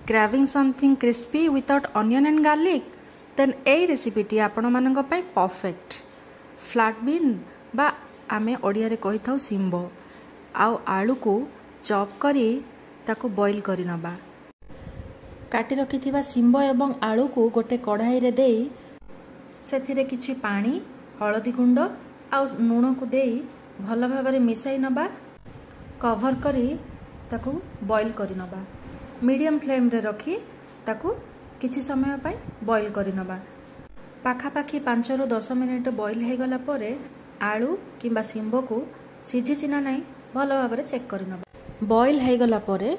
Craving something crispy without onion and garlic? Then এই ରେସିପିଟି ଆପଣମାନଙ୍କ ପାଇଁ ପରଫେକ୍ଟ। ଫ୍ଲାଟ୍ ବିନ୍ ବା ଆମେ ଓଡ଼ିଆରେ କହିଥାଉ ଶିମ୍ବ ଆଉ ଆଳୁକୁ ଚପ୍ କରି ତାକୁ ବଏଲ୍ କରି ନେବା। କାଟି ରଖିଥିବା ଶିମ୍ବ ଏବଂ ଆଳୁକୁ ଗୋଟେ କଢ଼ାଇରେ ଦେଇ ସେଥିରେ କିଛି ପାଣି, ହଳଦୀ ଗୁଣ୍ଡ ଆଉ ଲୁଣକୁ ଦେଇ ଭଲ ଭାବରେ ମିଶାଇ ନେବା। କଭର କରି ତାକୁ ବଏଲ୍ କରି ନେବା। ମିଡ଼ିୟମ୍ ଫ୍ଲେମ୍ରେ ରଖି ତାକୁ କିଛି ସମୟ ପାଇଁ ବଏଲ୍ କରି ନେବା। ପାଖାପାଖି 5 ରୁ 10 ମିନିଟ୍ ବଏଲ୍ ହୋଇଗଲା ପରେ ଆଳୁ କିମ୍ବା ଶିମ୍ବକୁ ସିଝିଛି ନା ନାହିଁ ଭଲ ଭାବରେ ଚେକ୍ କରି ନେବା। ବଏଲ୍ ହୋଇଗଲା ପରେ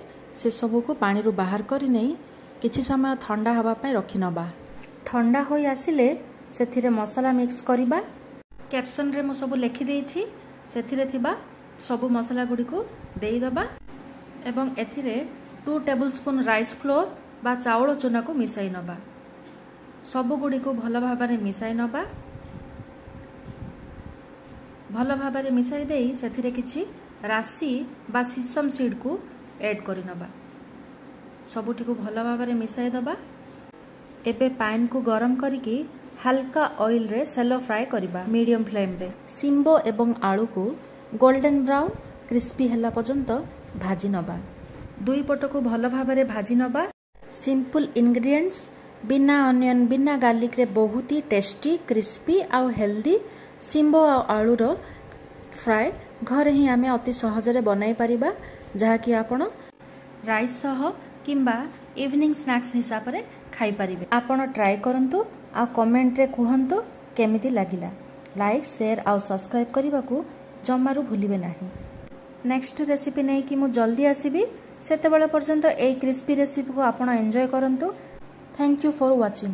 ସେସବୁକୁ ପାଣିରୁ ବାହାର କରି ନେଇ କିଛି ସମୟ ଥଣ୍ଡା ହେବା ପାଇଁ ରଖିନେବା। ଥଣ୍ଡା ହୋଇ ଆସିଲେ ସେଥିରେ ମସଲା ମିକ୍ସ କରିବା। କ୍ୟାପସନ୍ରେ ମୁଁ ସବୁ ଲେଖିଦେଇଛି, ସେଥିରେ ଥିବା ସବୁ ମସଲା ଗୁଡ଼ିକୁ ଦେଇଦେବା ଏବଂ ଏଥିରେ 2 ଟେବୁଲ୍ ସ୍ପୁନ୍ ରାଇସ୍ ଫ୍ଲୋର୍ ବା ଚାଉଳ ଚୁନାକୁ ମିଶାଇ ନେବା। ସବୁଗୁଡ଼ିକୁ ଭଲ ଭାବରେ ମିଶାଇ ନେବା। ଭଲ ଭାବରେ ମିଶାଇ ଦେଇ ସେଥିରେ କିଛି ରାଶି ବା ସିସମ୍ ସିଡ୍କୁ ଏଡ୍ କରିନେବା। ସବୁଟିକୁ ଭଲ ଭାବରେ ମିଶାଇ ଦେବା। ଏବେ ପ୍ୟାନ୍କୁ ଗରମ କରିକି ହାଲକା ଅଏଲ୍ରେ ସେଲୋ ଫ୍ରାଏ କରିବା ମିଡ଼ିୟମ୍ ଫ୍ଲେମ୍ରେ। ଶିମ୍ବ ଏବଂ ଆଳୁକୁ ଗୋଲ୍ଡେନ୍ ବ୍ରାଉନ୍ କ୍ରିସ୍ପି ହେଲା ପର୍ଯ୍ୟନ୍ତ ଭାଜି ନେବା। ଦୁଇ ପଟକୁ ଭଲ ଭାବରେ ଭାଜି ନେବା। ସିମ୍ପଲ୍ ଇନଗ୍ରିଡିଏଣ୍ଟସ୍, ବିନା ଅନିଅନ୍ ବିନା ଗାର୍ଲିକ୍ରେ ବହୁତ ହି ଟେଷ୍ଟି, କ୍ରିସ୍ପି ଆଉ ହେଲ୍ଦି ଶିମ୍ବ ଆଉ ଆଳୁର ଫ୍ରାଏ ଘରେ ହିଁ ଆମେ ଅତି ସହଜରେ ବନାଇ ପାରିବା, ଯାହାକି ଆପଣ ରାଇସ୍ ସହ କିମ୍ବା ଇଭିନିଂ ସ୍ନାକ୍ସ ହିସାବରେ ଖାଇପାରିବେ। ଆପଣ ଟ୍ରାଏ କରନ୍ତୁ ଆଉ କମେଣ୍ଟରେ କୁହନ୍ତୁ କେମିତି ଲାଗିଲା। ଲାଇକ୍, ସେୟାର ଆଉ ସବସ୍କ୍ରାଇବ୍ କରିବାକୁ ଜମାରୁ ଭୁଲିବେ ନାହିଁ। ନେକ୍ସଟ ରେସିପି ନେଇକି ମୁଁ ଜଲ୍ଦି ଆସିବି। ସେତେବେଳେ ପର୍ଯ୍ୟନ୍ତ ଏଇ କ୍ରିସ୍ପି ରେସିପିକୁ ଆପଣ ଏନ୍ଜୟ କରନ୍ତୁ। Thank you for watching.